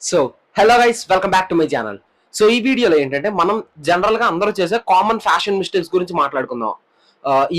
So hello guys, welcome back to my channel. So ఈ వీడియోలో ఏంటంటే మనం జనరల్ గా అందరూ చేసే కామన్ ఫ్యాషన్ మిస్టేక్స్ గురించి మాట్లాడుకుందాం.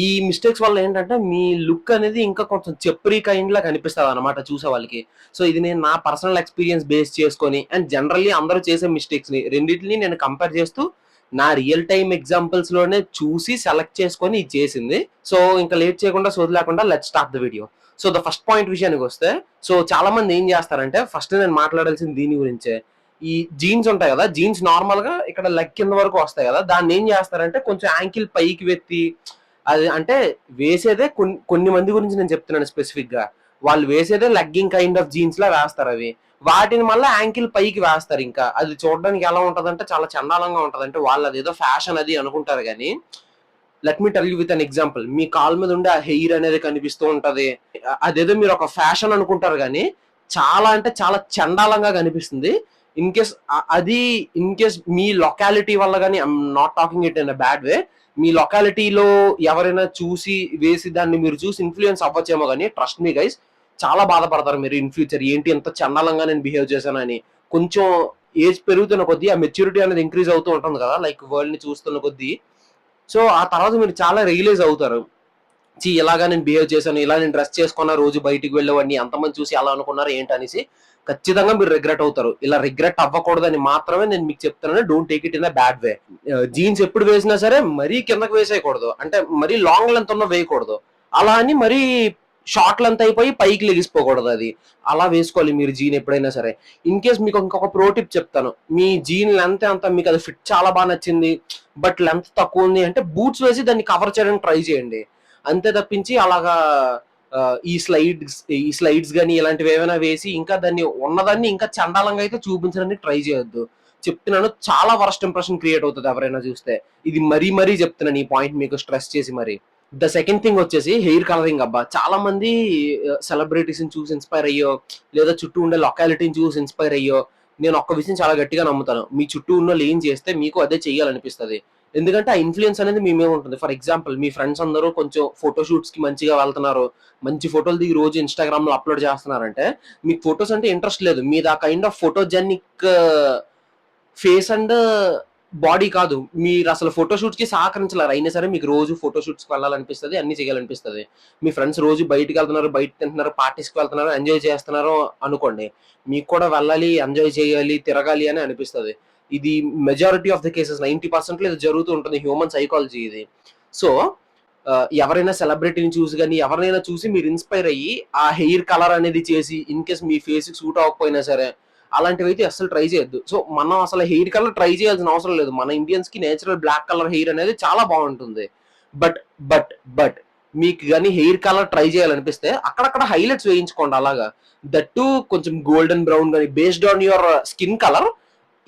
ఈ మిస్టేక్స్ వల్ల ఏంటంటే మీ లుక్ అనేది ఇంకా కొంచెం చెప్రీ కైండ్ లా కనిపిస్తుంది అనమాట చూసే వాళ్ళకి. సో ఇది నేను నా పర్సనల్ ఎక్స్పీరియన్స్ బేస్ చేసుకొని అండ్ జనరల్లీ అందరూ చేసే మిస్టేక్స్ ని రెండింటిని నేను కంపేర్ చేస్తూ నా రియల్ టైమ్ ఎగ్జాంపుల్స్ లోనే చూసి సెలెక్ట్ చేసుకొని ఇది చేసింది. సో ఇంకా లేట్ చేయకుండా సోది లేకుండా let's start the video. So the first point విషయానికి వస్తే, సో చాలా మంది ఏం చేస్తారంటే, ఫస్ట్ నేను మాట్లాడాల్సింది దీని గురించే. ఈ జీన్స్ ఉంటాయి కదా, జీన్స్ నార్మల్ గా ఇక్కడ లెగ్ కింద వరకు వస్తాయి కదా, దాన్ని ఏం చేస్తారంటే కొంచెం యాంకిల్ పైకి వెత్తి, అది అంటే వేసేదే కొన్ని మంది గురించి నేను చెప్తున్నాను స్పెసిఫిక్ గా. వాళ్ళు వేసేదే లెగ్గింగ్ కైండ్ ఆఫ్ జీన్స్ లా వేస్తారు అవి. వాటిని మళ్ళీ యాంకిల్ పైకి వేస్తారు. ఇంకా అది చూడడానికి ఎలా ఉంటదంటే చాలా చండాలంగా ఉంటది. అంటే వాళ్ళు అదేదో ఫ్యాషన్ అది అనుకుంటారు కానీ, let me tell you with an example. Me call మీద ఉండే ఆ హెయిర్ అనేది కనిపిస్తూ ఉంటది. అదేదో మీరు ఒక ఫ్యాషన్ అనుకుంటారు కానీ చాలా అంటే చాలా చండాలంగా కనిపిస్తుంది. ఇన్ కేస్ మీ లొకాలిటీ వల్ల కానీ, I'm not talking it in a bad way, మీ లొకాలిటీలో ఎవరైనా చూసి వేసి దాన్ని మీరు చూసి ఇన్ఫ్లుయెన్స్ అవ్వచ్చేమో కానీ ట్రస్ట్ మీ గైస్, చాలా బాధపడతారు మీరు ఇన్ ఫ్యూచర్. ఏంటి ఎంత చండాలంగా నేను బిహేవ్ చేశానని. కొంచెం ఏజ్ పెరుగుతున్న కొద్దీ ఆ మెచ్యూరిటీ అనేది ఇంక్రీజ్ అవుతూ ఉంటుంది కదా, లైక్ వరల్డ్ ని చూస్తున్న కొద్దీ. సో ఆ తర్వాత మీరు చాలా రియలైజ్ అవుతారు, ఇలాగా నేను బిహేవ్ చేశాను, ఇలా నేను డ్రెస్ చేసుకున్న రోజు బయటికి వెళ్ళేవాడిని, అంతమంది చూసి అలా అనుకున్నారు ఏంటనేసి ఖచ్చితంగా మీరు రిగ్రెట్ అవుతారు. ఇలా రిగ్రెట్ అవ్వకూడదని మాత్రమే నేను మీకు చెప్తున్నాను, don't take it in a bad way. Jeans ఎప్పుడు వేసినా సరే మరీ కిందకి వేసేయకూడదు, అంటే మరీ లాంగ్ లెంత్ ఉన్న వేయకూడదు. అలా అని మరీ షార్ట్ లెంత్ అయిపోయి పైకి లెగిసిపోకూడదు. అది అలా వేసుకోవాలి మీరు జీన్ ఎప్పుడైనా సరే. ఇన్ కేస్ మీకు ఇంకొక ప్రో టిప్ చెప్తాను. మీ జీన్ లెంత్ అంతా మీకు అది ఫిట్ చాలా బాగా నచ్చింది, బట్ లెంత్ తక్కువ ఉంది అంటే బూట్స్ వేసి దాన్ని కవర్ చేయడానికి ట్రై చేయండి. అంతే తప్పించి అలాగా ఈ స్లైడ్స్ కానీ ఇలాంటివి ఏమైనా వేసి ఇంకా దాన్ని ఉన్నదాన్ని ఇంకా చండాలంగా అయితే చూపించడానికి ట్రై చేయొద్దు. చెప్తున్నాను, చాలా వరస్ట్ ఇంప్రెషన్ క్రియేట్ అవుతుంది ఎవరైనా చూస్తే. ఇది మరీ చెప్తున్నాను ఈ పాయింట్ మీకు స్ట్రెస్ చేసి మరి. ద సెకండ్ థింగ్ వచ్చేసి హెయిర్ కలరింగ్. అబ్బా, చాలా మంది సెలబ్రిటీస్ ని చూసి ఇన్స్పైర్ అయ్యో, లేదా చుట్టూ ఉండే లొకాలిటీని చూసి ఇన్స్పైర్ అయ్యో, నేను ఒక్క విషయం చాలా గట్టిగా నమ్ముతాను, మీ చుట్టూ ఉన్న వాళ్ళు ఏం చేస్తే మీకు అదే చెయ్యాలనిపిస్తుంది. ఎందుకంటే ఆ ఇన్ఫ్లుయెన్స్ అనేది మీ మీద ఉంటుంది. ఫర్ ఎగ్జాంపుల్, మీ ఫ్రెండ్స్ అందరూ కొంచెం ఫోటోషూట్స్ కి మంచిగా వెళ్తున్నారు, మంచి ఫోటోలు దిగి రోజు ఇన్స్టాగ్రామ్ లో అప్లోడ్ చేస్తున్నారంటే మీకు ఫొటోస్ అంటే ఇంట్రెస్ట్ లేదు, మీద ఆ kind of photogenic face and body కాదు, మీరు అసలు ఫోటోషూట్స్ కి సహకరించలేరు. అయినా సరే మీకు రోజు ఫోటోషూట్స్ కి వెళ్ళాలనిపిస్తుంది, అన్ని చేయాలనిపిస్తుంది. మీ ఫ్రెండ్స్ రోజు బయటకు వెళ్తున్నారు, బయట తింటున్నారు, పార్టీస్ కి వెళ్తున్నారు, ఎంజాయ్ చేస్తున్నారు అనుకోండి, మీకు కూడా వెళ్ళాలి, ఎంజాయ్ చేయాలి, తిరగాలి అని అనిపిస్తుంది. ఇది మెజారిటీ ఆఫ్ ద కేసెస్ 90% ఇది జరుగుతూ ఉంటుంది, హ్యూమన్ సైకాలజీ ఇది. సో ఎవరైనా సెలబ్రిటీని చూసి కానీ ఎవరైనా చూసి మీరు ఇన్స్పైర్ అయ్యి ఆ హెయిర్ కలర్ అనేది చేసి, ఇన్ కేస్ మీ ఫేస్ కి సూట్ అవ్వకపోయినా సరే అలాంటివి అయితే అసలు ట్రై చేయొద్దు. సో మనం అసలు హెయిర్ కలర్ ట్రై చేయాల్సిన అవసరం లేదు. మన ఇండియన్స్ కి నేచురల్ బ్లాక్ కలర్ హెయిర్ అనేది చాలా బాగుంటుంది. బట్ బట్ బట్ మీకు కానీ హెయిర్ కలర్ ట్రై చేయాలనిపిస్తే అక్కడక్కడ హైలైట్స్ వేయించుకోండి. అలాగా దట్టు కొంచెం గోల్డెన్ బ్రౌన్ కానీ based on your skin colour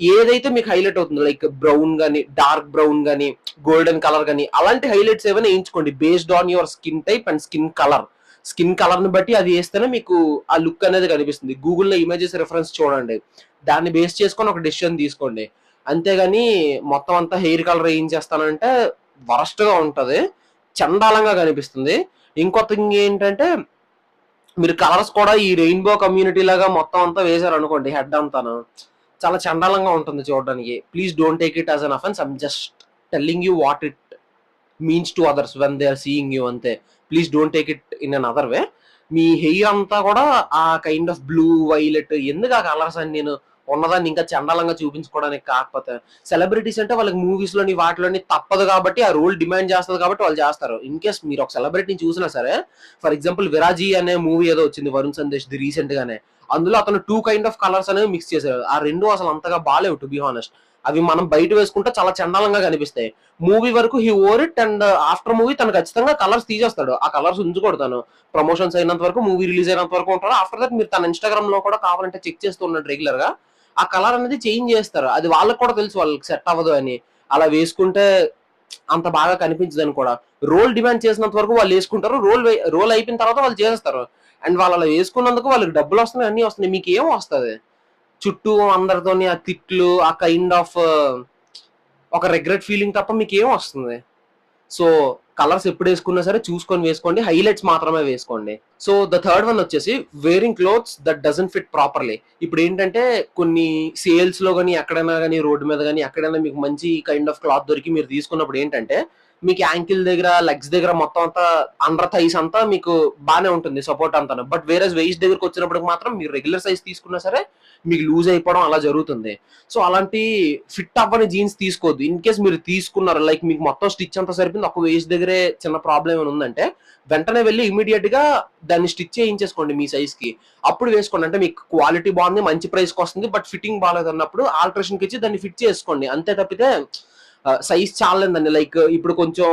ఏదైతే మీకు హైలైట్ అవుతుంది, లైక్ బ్రౌన్ కానీ, డార్క్ బ్రౌన్ కానీ, గోల్డెన్ కలర్ కానీ, అలాంటి హైలైట్స్ ఏమైనా వేయించుకోండి based on your skin type and skin colour. Skin colour ని బట్టి అది వేస్తేనే మీకు ఆ లుక్ అనేది కనిపిస్తుంది. గూగుల్లో ఇమేజెస్ రిఫరెన్స్ చూడండి, దాన్ని బేస్ చేసుకొని ఒక డెసిషన్ తీసుకోండి. అంతేగాని మొత్తం అంతా హెయిర్ కలర్ ఏం చేస్తానంటే వరస్ట్ గా ఉంటది, చండాలంగా కనిపిస్తుంది. ఇంకో థింగ్ ఏంటంటే, మీరు కలర్స్ కూడా ఈ రెయిన్బో కమ్యూనిటీ లాగా మొత్తం అంతా వేశారు అనుకోండి, హెడ్ అంతాను చాలా చండాలంగా ఉంటుంది చూడడానికి. Please don't take it as an offence. I'm just telling you what it means to others when they are seeing you, అంతే. Please don't take it in another way. మీ హెయిర్ అంతా కూడా ఆ కైండ్ ఆఫ్ బ్లూ, వైలెట్, ఎందుకు ఆ colours అని నేను ఉన్నదాన్ని ఇంకా చండాలంగా చూపించుకోవడానికి. కాకపోతే సెలబ్రిటీస్ అంటే వాళ్ళకి మూవీస్ లోని వాటిలోని తప్పదు కాబట్టి, ఆ రోల్ డిమాండ్ చేస్తుంది కాబట్టి వాళ్ళు చేస్తారు. ఇన్ కేస్ మీరు ఒక సెలబ్రిటీని చూసినా సరే, ఫర్ ఎగ్జాంపుల్ విరాజీ అనే మూవీ ఏదో వచ్చింది వరుణ్ సందేశ్ ది రీసెంట్ గానే, అందులో అతను 2 కైండ్ ఆఫ్ కలర్స్ అనేవి మిక్స్ చేశారు. ఆ రెండు అసలు అంతగా బాలేవు టు బి హానెస్ట్. అవి మనం బయట వేసుకుంటే చాలా చండాలంగా కనిపిస్తాయి. మూవీ వరకు he or it, and after movie తను ఖచ్చితంగా కలర్స్ తీసేస్తాడు. ఆ కలర్స్ ఉంచుకోడు తను. ప్రమోషన్స్ అయినంత వరకు, మూవీ రిలీజ్ అయినంత వరకు ఉంటాడు. ఆఫ్టర్ దట్ మీరు తన ఇన్స్టాగ్రామ్ లో కూడా కావాలంటే చెక్ చేస్తూ ఉన్నాడు రెగ్యులర్ గా, ఆ కలర్ అనేది చేంజ్ చేస్తారు. అది వాళ్ళకి కూడా తెలుసు, వాళ్ళకి సెట్ అవ్వదు అని. అలా వేసుకుంటే అంత బాగా కనిపించదని కూడా. రోల్ డిమాండ్ చేసినంత వరకు వాళ్ళు వేసుకుంటారు, రోల్ అయిపోయిన తర్వాత వాళ్ళు చేస్తారు. అండ్ వాళ్ళు అలా వేసుకున్నందుకు వాళ్ళకి డబ్బులు వస్తున్నాయి, అన్ని వస్తున్నాయి. మీకు ఏం వస్తుంది? చుట్టూ అందరితోని ఆ తిట్లు, ఆ కైండ్ ఆఫ్ ఒక రిగ్రెట్ ఫీలింగ్ తప్ప మీకు ఏం వస్తుంది? సో కలర్స్ ఎప్పుడు వేసుకున్నా సరే చూసుకొని వేసుకోండి, హైలైట్స్ మాత్రమే వేసుకోండి. సో ద థర్డ్ వన్ వచ్చేసి wearing clothes that doesn't fit properly. ఇప్పుడు ఏంటంటే కొన్ని సేల్స్ లో కానీ ఎక్కడైనా కానీ రోడ్డు మీద కానీ ఎక్కడైనా మీకు మంచి కైండ్ ఆఫ్ క్లాత్ దొరికి మీరు తీసుకున్నప్పుడు ఏంటంటే మీకు యాంకిల్ దగ్గర, లెగ్స్ దగ్గర మొత్తం అంతా అండర్ థైస్ అంతా మీకు బానే ఉంటుంది సపోర్ట్ అంతా. బట్ వేరే వెయిస్ట్ దగ్గరకు వచ్చినప్పుడు మాత్రం మీరు రెగ్యులర్ సైజ్ తీసుకున్నా సరే మీకు లూజ్ అయిపోవడం అలా జరుగుతుంది. సో అలాంటి ఫిట్ అవ్వని జీన్స్ తీసుకోవద్దు. ఇన్ కేస్ మీరు తీసుకున్నారు, లైక్ మీకు మొత్తం స్టిచ్ అంతా సరిపోయింది, ఒక వేస్ట్ దగ్గరే చిన్న ప్రాబ్లం ఏమైనా ఉందంటే వెంటనే వెళ్ళి ఇమీడియట్ గా దాన్ని స్టిచ్ చేయించేసుకోండి మీ సైజ్ కి. అప్పుడు వేసుకోండి. అంటే మీకు క్వాలిటీ బాగుంది, మంచి ప్రైస్ కి వస్తుంది, బట్ ఫిట్టింగ్ బాగాలేదు అన్నప్పుడు ఆల్టరేషన్ కి ఇచ్చి దాన్ని ఫిట్ చేసుకోండి. అంతే తప్పితే సైజ్ చాలేదండి, లైక్ ఇప్పుడు కొంచెం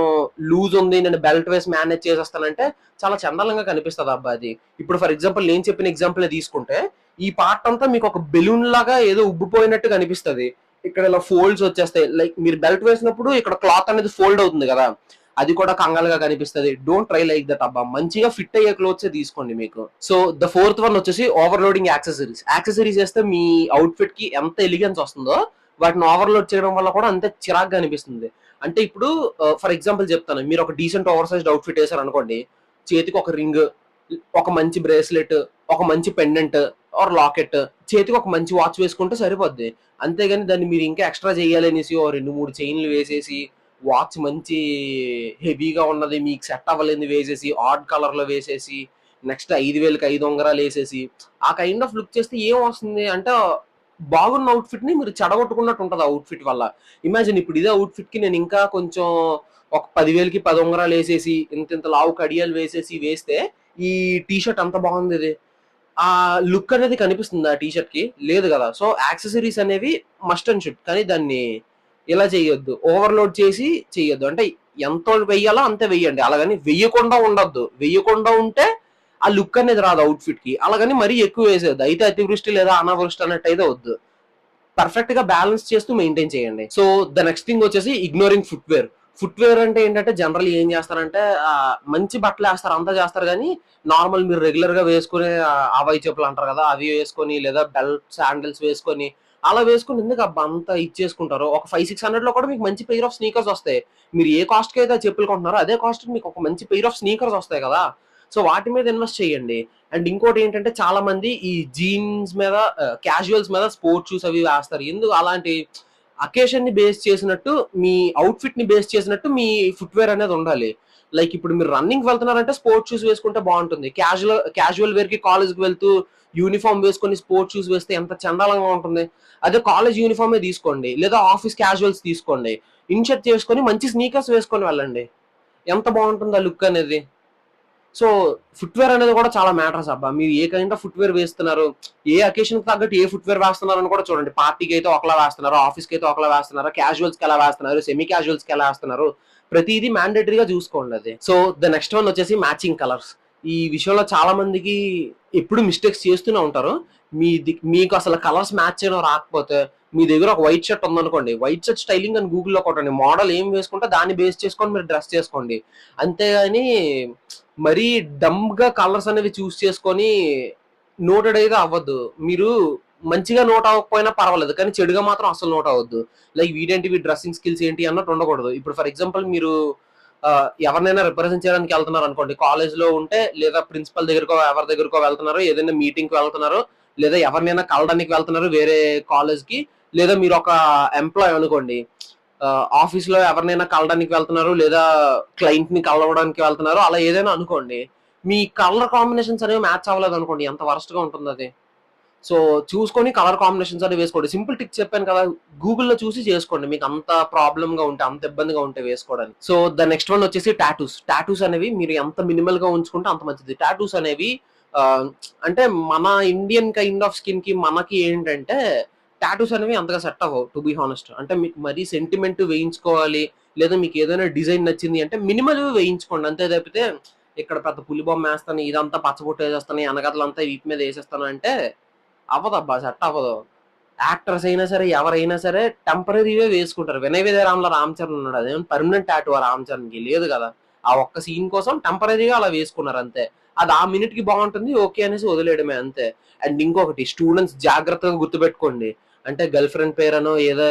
లూజ్ ఉంది నేను బెల్ట్ వేసి మేనేజ్ చేసేస్తానంటే చాలా చండాలంగా కనిపిస్తుంది అబ్బా అది. ఇప్పుడు ఫర్ ఎగ్జాంపుల్ నేను చెప్పిన ఎగ్జాంపుల్ తీసుకుంటే ఈ పార్ట్ అంతా మీకు ఒక బెలూన్ లాగా ఏదో ఉబ్బిపోయినట్టు కనిపిస్తుంది. ఇక్కడ ఇలా ఫోల్డ్స్ వచ్చేస్తాయి, లైక్ మీరు బెల్ట్ వేసినప్పుడు ఇక్కడ క్లాత్ అనేది ఫోల్డ్ అవుతుంది కదా, అది కూడా కంగాలుగా కనిపిస్తుంది. డోంట్ ట్రై లైక్ దట్ అబ్బా, మంచిగా ఫిట్ అయ్యే క్లోత్స్ తీసుకోండి మీకు. సో ద ఫోర్త్ వన్ వచ్చేసి ఓవర్లోడింగ్ యాక్సెసరీస్. యాక్సెసరీస్ వేస్తే మీ అవుట్ఫిట్ కి ఎంత ఎలిగెన్స్ వస్తుందో వాటిని ఓవర్లోడ్ చేయడం వల్ల కూడా అంతే చిరాగ్గా అనిపిస్తుంది. అంటే ఇప్పుడు ఫర్ ఎగ్జాంపుల్ చెప్తాను, మీరు ఒక డీసెంట్ ఓవర్ సైజ్డ్ అవుట్ఫిట్ వేసారు అనుకోండి, చేతికి ఒక రింగ్, ఒక మంచి బ్రేస్లెట్, ఒక మంచి పెండెంట్ ఆర్ లాకెట్, చేతికి ఒక మంచి వాచ్ వేసుకుంటే సరిపోద్ది. అంతేగాని దాన్ని మీరు ఇంకా ఎక్స్ట్రా చేయాలనేసి ఓ 2-3 చైన్లు వేసేసి, వాచ్ మంచి హెవీగా ఉన్నది మీకు సెట్ అవ్వలేని వేసేసి, ఆడ్ కలర్ లో వేసేసి, నెక్స్ట్ 5,000కి 5 ఉంగరాలు వేసేసి ఆ కైండ్ ఆఫ్ లుక్ చేస్తే ఏం వస్తుంది అంటే బాగున్న అవుట్ఫిట్ ని మీరు చెడగొట్టుకున్నట్టు ఉంటది. అవుట్ఫిట్ వల్ల ఇమాజిన్ ఇప్పుడు ఇదే అవుట్ఫిట్ కి నేను ఇంకా కొంచెం ఒక 10,000కి 10 ఉంగరాలు వేసేసి, ఇంత లావు కడియాలు వేసేసి వేస్తే ఈ టీ షర్ట్ అంత బాగుంది, ఇది ఆ లుక్ అనేది కనిపిస్తుంది ఆ టీ షర్ట్ కి? లేదు కదా. సో యాక్సెసరీస్ అనేవి మస్ట్ అండ్ షుడ్, కానీ దాన్ని ఇలా చేయొద్దు, ఓవర్లోడ్ చేసి చెయ్యొద్దు. అంటే ఎంత వెయ్యాలో అంతే వెయ్యండి, అలాగని వెయ్యకుండా ఉండొద్దు. వెయ్యకుండా ఉంటే ఆ లుక్ అనేది రాదు అవుట్ఫిట్ కి. అలాగని మరీ ఎక్కువ వేసేది అయితే అతివృష్టి లేదా అనావృష్టి అన్నట్టు అయితే వద్దు. పర్ఫెక్ట్ గా బ్యాలెన్స్ చేస్తూ మెయింటైన్ చేయండి. సో ద నెక్స్ట్ థింగ్ వచ్చేసి ఇగ్నోరింగ్ ఫుట్వేర్. ఫుట్వేర్ అంటే ఏంటంటే జనరల్ ఏం చేస్తారంటే మంచి బట్టలు వేస్తారు, అంతా చేస్తారు, కానీ నార్మల్ మీరు రెగ్యులర్ గా వేసుకునే అవై చెప్పులు అంటారు కదా, అవి వేసుకొని లేదా బెల్ట్ శాండిల్స్ వేసుకొని అలా వేసుకుని ఎందుకు అబ్బా అంతా ఇచ్చేసుకుంటారు. ఒక 500-600 లో కూడా మీకు మంచి పెయిర్ ఆఫ్ స్నీకర్స్ వస్తాయి. మీరు ఏ కాస్ట్ కి అయితే చెప్పులు కొంటున్నారో అదే కాస్ట్ మీకు ఒక మంచి పెయిర్ ఆఫ్ స్నీకర్స్ వస్తాయి కదా. సో వాటి మీద ఇన్వెస్ట్ చేయండి. అండ్ ఇంకోటి ఏంటంటే చాలా మంది ఈ జీన్స్ మీద, క్యాజువల్స్ మీద స్పోర్ట్స్ షూస్ అవి వేస్తారు. ఎందుకు అలాంటి అకేషన్ ని బేస్ చేసినట్టు, మీ అవుట్ఫిట్ ని బేస్ చేసినట్టు మీ ఫుట్వేర్ అనేది ఉండాలి. లైక్ ఇప్పుడు మీరు రన్నింగ్ వెళ్తున్నారంటే స్పోర్ట్స్ షూస్ వేసుకుంటే బాగుంటుంది. క్యాజువల్ వేర్ కి కాలేజ్ కి వెళ్తూ యూనిఫామ్ వేసుకొని స్పోర్ట్స్ షూస్ వేస్తే ఎంత చండాలంగా ఉంటుంది. అదే కాలేజ్ యూనిఫామే తీసుకోండి, లేదా ఆఫీస్ క్యాజువల్స్ తీసుకోండి, ఇన్షర్ట్ చేసుకొని మంచి స్నీకర్స్ వేసుకొని వెళ్ళండి, ఎంత బాగుంటుంది ఆ లుక్ అనేది. సో ఫుట్వేర్ అనేది కూడా చాలా మ్యాటర్స్ అబ్బా. మీరు ఏ కైండ్ ఆఫ్ ఫుట్వేర్ వేస్తున్నారు, ఏ అకేషన్ కి తగ్గట్టు ఏ ఫుట్వేర్ వేస్తున్నారు అని కూడా చూడండి. పార్టీకి అయితే ఒకలా వేస్తున్నారు, ఆఫీస్ కి అయితే ఒకలా వేస్తున్నారు, క్యాజువల్స్ కి ఎలా వేస్తున్నారు, సెమీ క్యాజువల్స్ కి ఎలా వేస్తున్నారు, ప్రతిదీ మ్యాండేటరీగా చూసుకోండి అది. సో ద నెక్స్ట్ వన్ వచ్చేసి మ్యాచింగ్ కలర్స్. ఈ విషయంలో చాలా మందికి ఎప్పుడు మిస్టేక్స్ చేస్తూనే ఉంటారు. మీకు అసలు కలర్స్ మ్యాచ్ చేయడం రాకపోతే, మీ దగ్గర ఒక వైట్ షర్ట్ ఉందనుకోండి, వైట్ షర్ట్ స్టైలింగ్ అని గూగుల్లో కొట్టండి, మోడల్ ఏం వేసుకుంటే దాన్ని బేస్ చేసుకొని మీరు డ్రెస్ చేసుకోండి. అంతేగాని మరీ డమ్ గా కలర్స్ అనేవి చూస్ చేసుకొని నోటెడ్ అయితే అవ్వద్దు. మీరు మంచిగా నోట్ అవ్వకపోయినా పర్వాలేదు, కానీ చెడుగా మాత్రం అసలు నోట్ అవ్వద్దు. లైక్ వీడేంటి డ్రెస్సింగ్ స్కిల్స్ ఏంటి అన్నట్టు ఉండకూడదు. ఇప్పుడు ఫర్ ఎగ్జాంపుల్ మీరు ఎవరినైనా రిప్రజెంట్ చేయడానికి వెళ్తున్నారు అనుకోండి, కాలేజ్ లో ఉంటే, లేదా ప్రిన్సిపల్ దగ్గరకో ఎవరి దగ్గరకో వెళ్తున్నారు, ఏదైనా మీటింగ్ కి వెళ్తున్నారు, లేదా ఎవరినైనా కలవడానికి వెళ్తున్నారు వేరే కాలేజ్ కి, లేదా మీరు ఒక ఎంప్లాయ్ అనుకోండి, ఆఫీస్ లో ఎవరినైనా కలవడానికి వెళ్తున్నారు, లేదా క్లయింట్ ని కలవడానికి వెళ్తున్నారు, అలా ఏదైనా అనుకోండి, మీ కలర్ కాంబినేషన్స్ అనేవి మ్యాచ్ అవ్వలేదు అనుకోండి, ఎంత వరస్ట్ గా ఉంటుంది అది. సో చూసుకొని కలర్ కాంబినేషన్స్ అనేవి వేసుకోండి. సింపుల్ టిక్స్ చెప్పాను కదా, గూగుల్లో చూసి చేసుకోండి, మీకు అంత ప్రాబ్లమ్ గా ఉంటే, అంత ఇబ్బందిగా ఉంటే వేసుకోవడానికి. సో ద నెక్స్ట్ వన్ వచ్చేసి టాటూస్. టాటూస్ అనేవి మీరు ఎంత మినిమల్ గా ఉంచుకుంటే అంత మంచిది. టాటూస్ అనేవి ఆ, అంటే మన ఇండియన్ కైండ్ ఆఫ్ స్కిన్ కి మనకి ఏంటంటే టాటూస్ అనేవి అంతగా సెట్ అవ్వవు టు బి హానెస్ట్. అంటే మీకు మరీ సెంటిమెంట్ వేయించుకోవాలి, లేదా మీకు ఏదైనా డిజైన్ నచ్చింది అంటే మినిమల్ వేయించుకోండి, అంతే తప్పితే ఇక్కడ పెద్ద పులి బొమ్మ వేస్తాను, ఇదంతా పచ్చబొట్టు వేసేస్తాను, అనగతలంతా వీటి మీద వేసేస్తాను అంటే అవ్వదబ్బా, సెట్ అవ్వదు. యాక్టర్స్ అయినా సరే ఎవరైనా సరే టెంపరీవే వేసుకుంటారు. వినయ విజయరామ్లో రామ్ చరణ్ ఉన్నాడు, అదేమో పర్మనెంట్ టాటూ ఆ రామ్ చరణ్ కి లేదు కదా. ఆ ఒక్క సీన్ కోసం టెంపరీగా అలా వేసుకున్నారు అంతే. అది ఆ మినిట్ కి బాగుంటుంది ఓకే అనేసి వదిలేయడమే అంతే. అండ్ ఇంకొకటి స్టూడెంట్స్ జాగ్రత్తగా గుర్తుపెట్టుకోండి, అంటే గర్ల్ ఫ్రెండ్ పేరనో ఏదో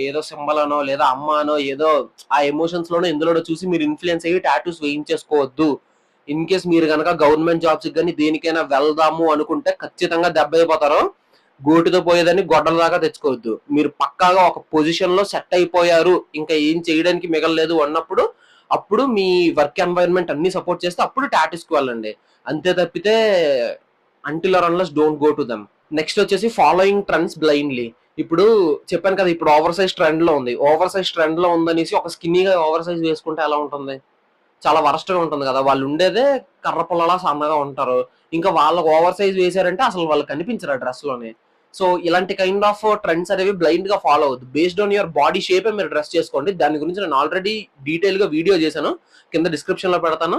ఏదో సింబల్ అనో లేదా అమ్మ అనో ఏదో ఆ ఎమోషన్స్ లోనో ఇందులోనో చూసి మీరు ఇన్ఫ్లుయెన్స్ అయ్యి టాటూస్ వేయించేసుకోవద్దు. ఇన్ కేస్ మీరు కనుక గవర్నమెంట్ జాబ్స్ కానీ దేనికైనా వెళ్దాము అనుకుంటే ఖచ్చితంగా దెబ్బ అయిపోతారు. గోటితో పోయేదాన్ని గొడ్డల దాకా తెచ్చుకోవద్దు. మీరు పక్కాగా ఒక పొజిషన్ లో సెట్ అయిపోయారు, ఇంకా ఏం చేయడానికి మిగలలేదు అన్నప్పుడు అప్పుడు మీ వర్క్ ఎన్వైరన్మెంట్ అన్ని సపోర్ట్ చేస్తే అప్పుడు టాటూస్ కి వెళ్ళండి. అంతే తప్పితే until or unless don't go to them. Next వచ్చేసి ఫాలోయింగ్ ట్రెండ్స్ బ్లైండ్లీ. ఇప్పుడు చెప్పాను కదా, ఇప్పుడు ఓవర్ సైజ్ ట్రెండ్ లో ఉంది. ఓవర్ సైజ్ ట్రెండ్ లో ఉందనేసి ఒక స్కిన్నీగా ఓవర్ సైజ్ వేసుకుంటే ఎలా ఉంటుంది? చాలా వరస్ట్ గా ఉంటుంది కదా. వాళ్ళు ఉండేదే కర్ర పుల్లలా సన్నగా ఉంటారు, ఇంకా వాళ్ళకి ఓవర్ సైజ్ వేసారంటే అసలు వాళ్ళు కనిపించరు ఆ డ్రెస్ లోనే. సో ఇలాంటి కైండ్ ఆఫ్ ట్రెండ్స్ అనేవి బ్లైండ్ గా ఫాలో అవుద్దు. Based on your body shape మీరు డ్రెస్ చేసుకోండి. దాని గురించి నేను ఆల్రెడీ డీటెయిల్ గా వీడియో చేశాను, కింద డిస్క్రిప్షన్ లో పెడతాను,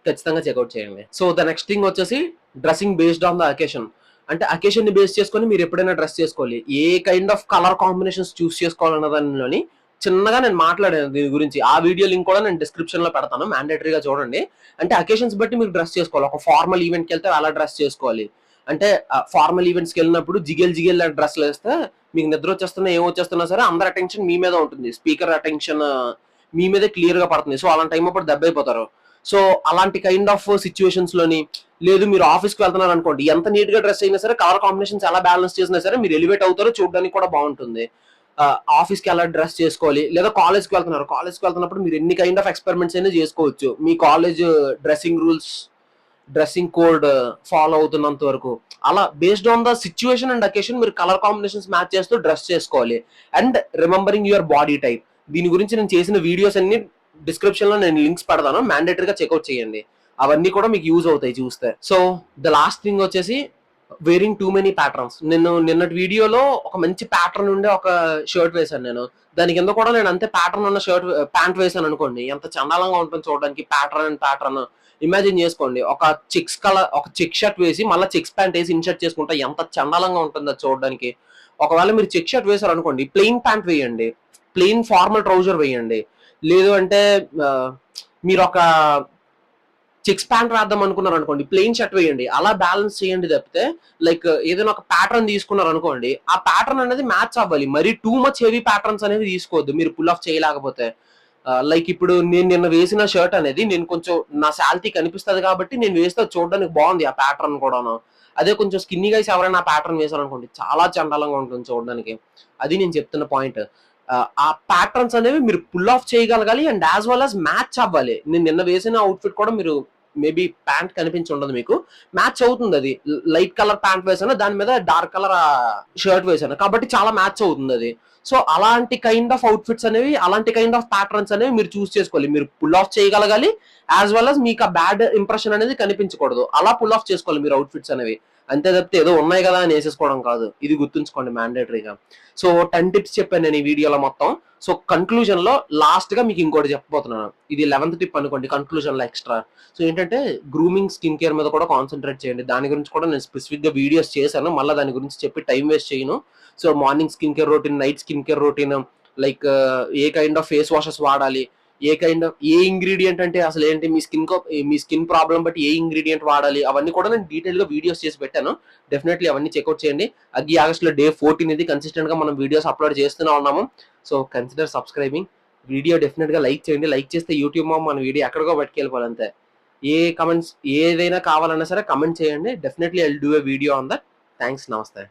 ఖచ్చితంగా చెక్అౌట్ చేయండి. సో ద నెక్స్ట్ థింగ్ వచ్చేసి dressing based on the occasion. అంటే అకేషన్ ని బేస్ చేసుకొని మీరు ఎప్పుడైనా డ్రెస్ చేసుకోవాలి. ఏ కైండ్ ఆఫ్ కలర్ కాంబినేషన్స్ చూస్ చేసుకోవాలన్న దానిలోని చిన్నగా నేను మాట్లాడాను దీని గురించి. ఆ వీడియో లింక్ కూడా నేను డిస్క్రిప్షన్ లో పెడతాను, మ్యాండేటరీగా చూడండి. అంటే అకేషన్స్ బట్టి మీరు డ్రెస్ చేసుకోవాలి. ఒక ఫార్మల్ ఈవెంట్ కి వెళ్తే అలా డ్రెస్ చేసుకోవాలి. అంటే ఫార్మల్ ఈవెంట్స్ కి వెళ్ళినప్పుడు జిగేల్ జిగేల్ డ్రెస్లు వేస్తే మీకు నిద్ర వచ్చేస్తున్నా ఏం వచ్చేస్తున్నా సరే అందరి అటెన్షన్ మీ మీద ఉంటుంది, స్పీకర్ అటెన్షన్ మీ మీదే క్లియర్ గా పడుతుంది. సో అలాంటి టైం అప్పుడు దెబ్బ అయిపోతారు. సో అలాంటి కైండ్ ఆఫ్ సిచ్యువేషన్స్ లోని, లేదు మీరు ఆఫీస్ కి వెళ్తున్నారు అనుకోండి, ఎంత నీట్ గా డ్రెస్ అయినా సరే కలర్ కాంబినేషన్స్ ఎలా బ్యాలెన్స్ చేసినా సరే మీరు ఎలివేట్ అవుతారు, చూడడానికి కూడా బాగుంటుంది. ఆఫీస్ కి ఎలా డ్రెస్ చేసుకోవాలి, లేదా కాలేజ్ కి వెళ్తున్నారు, కాలేజ్ కి వెళ్తున్నప్పుడు మీరు ఎన్ని కైండ్ ఆఫ్ ఎక్స్పెరిమెంట్స్ అయినా చేసుకోవచ్చు. మీ college dressing rules, dressing code follow అవుతున్నంత వరకు అలా based on the situation and occasion మీరు కలర్ కాంబినేషన్స్ మ్యాచ్ చేస్తూ డ్రెస్ చేసుకోవాలి. And remembering your body type. దీని గురించి నేను చేసిన వీడియోస్ అన్ని డిస్క్రిప్షన్ లో నేను లింక్స్ పెడతాను, మ్యాండేటరీగా చెక్అౌట్ చేయండి. అవన్నీ కూడా మీకు యూజ్ అవుతాయి చూస్తే. సో ద లాస్ట్ థింగ్ వచ్చేసి వేరింగ్ టూ మెనీ ప్యాటర్న్స్. నేను నిన్నటి వీడియోలో ఒక మంచి ప్యాటర్న్ ఉండే ఒక షర్ట్ వేశాను నేను. దాని కింద కూడా నేను అంతే ప్యాటర్న్ ఉన్న షర్ట్ ప్యాంట్ వేసాను అనుకోండి, ఎంత చండాలంగా ఉంటుంది చూడడానికి. ప్యాటర్న్ అండ్ ప్యాటర్న్ ఇమాజిన్ చేసుకోండి. ఒక చెక్స్ కలర్, ఒక చెక్ షర్ట్ వేసి మళ్ళీ చెక్స్ ప్యాంట్ వేసి ఇన్షర్ట్ చేసుకుంటే ఎంత చండాలంగా ఉంటుంది అది చూడడానికి. ఒకవేళ మీరు చెక్ షర్ట్ వేసారు అనుకోండి, ప్లెయిన్ ప్యాంట్ వేయండి, ప్లెయిన్ ఫార్మల్ ట్రౌజర్ వేయండి. లేదు అంటే మీరు ఒక చెక్స్ ప్యాంట్ వేద్దాం అనుకున్నారు అనుకోండి, ప్లెయిన్ షర్ట్ వేయండి. అలా బ్యాలెన్స్ చేయండి తప్పితే లైక్ ఏదైనా ఒక ప్యాటర్న్ తీసుకున్నారు అనుకోండి, ఆ ప్యాటర్న్ అనేది మ్యాచ్ అవ్వాలి. మరి టూ మచ్ హెవీ ప్యాటర్న్స్ అనేది తీసుకోవద్దు మీరు పుల్ ఆఫ్ చేయలేకపోతే. లైక్ ఇప్పుడు నేను నిన్న వేసిన షర్ట్ అనేది నేను కొంచెం నా శాలిటీ కనిపిస్తుంది కాబట్టి నేను వేస్తే చూడడానికి బాగుంది ఆ ప్యాటర్న్ కూడాను. అదే కొంచెం స్కిన్నీ గైస్ ఎవరైనా ఆ ప్యాటర్న్ వేసారు అనుకోండి, చాలా చండాలంగా ఉంటుంది చూడడానికి. అది నేను చెప్తున్న పాయింట్. ఆ ప్యాటర్న్స్ అనేవి మీరు పుల్ ఆఫ్ చేయగలగాలి and as well as match అవ్వాలి. నేను నిన్న వేసిన అవుట్ఫిట్ కూడా మీరు మేబీ ప్యాంట్ కనిపించి ఉండదు మీకు, మ్యాచ్ అవుతుంది. అది లైట్ కలర్ ప్యాంట్ వేసాను, దాని మీద డార్క్ కలర్ షర్ట్ వేసాను కాబట్టి చాలా మ్యాచ్ అవుతుంది అది. సో అలాంటి కైండ్ ఆఫ్ అవుట్ఫిట్స్ అనేవి, అలాంటి కైండ్ ఆఫ్ ప్యాటర్న్స్ అనేవి మీరు చూస్ చేసుకోవాలి. మీరు పుల్ ఆఫ్ చేయగలగాలి, యాజ్ వెల్ యాజ్ మీకు ఆ బ్యాడ్ ఇంప్రెషన్ అనేది కనిపించకూడదు. అలా పుల్ ఆఫ్ చేసుకోవాలి మీరు అవుట్ఫిట్స్ అనేవి. అంతే తప్పితే ఏదో ఉన్నాయి కదా అని వేసేసుకోవడం కాదు. ఇది గుర్తుంచుకోండి మ్యాండేటరీగా. సో 10 టిప్స్ చెప్పాను నేను ఈ వీడియోలో మొత్తం. సో కన్క్లూజన్ లో లాస్ట్ గా మీకు ఇంకోటి చెప్పబోతున్నాను. ఇది 11th టిప్ అనుకోండి కన్క్లూజన్ లో ఎక్స్ట్రా. సో ఏంటంటే గ్రూమింగ్, స్కిన్ కేర్ మీద కూడా కాన్సన్ట్రేట్ చేయండి. దాని గురించి కూడా నేను స్పెసిఫిక్ గా వీడియోస్ చేశాను, మళ్ళీ దాని గురించి చెప్పి టైం వేస్ట్ చేయను. So morning skin care routine, night skin care routine, like A kind of face washes వాడాలి, ఏ కైండ్ ఆఫ్ ఏ ఇంగ్రీడియంట్ అంటే అసలు ఏంటి, మీ స్కిన్ ప్రాబ్లం బట్టి ఏ ఇంగ్రీడియంట్ వాడాలి, అవన్నీ కూడా నేను డీటెయిల్ గా వీడియోస్ చేసి పెట్టాను. డెఫినెట్లీ అవన్నీ చెక్అౌట్ చేయండి. అగ్గి ఆగస్ట్ లో డే 14 ఇది కన్సిస్టెంట్ గా మనం వీడియోస్ అప్లోడ్ చేస్తూనే ఉన్నాము. So consider subscribing. Video definite గా లైక్ చేయండి. లైక్ చేస్తే యూట్యూబ్ మన వీడియో ఎక్కడికో పట్టుకెళ్ళిపోవాలి అంతే. ఏ కమెంట్స్ ఏదైనా కావాలన్నా సరే కమెంట్ చేయండి. Definitely I will do a video on that. Thanks, నమస్తే.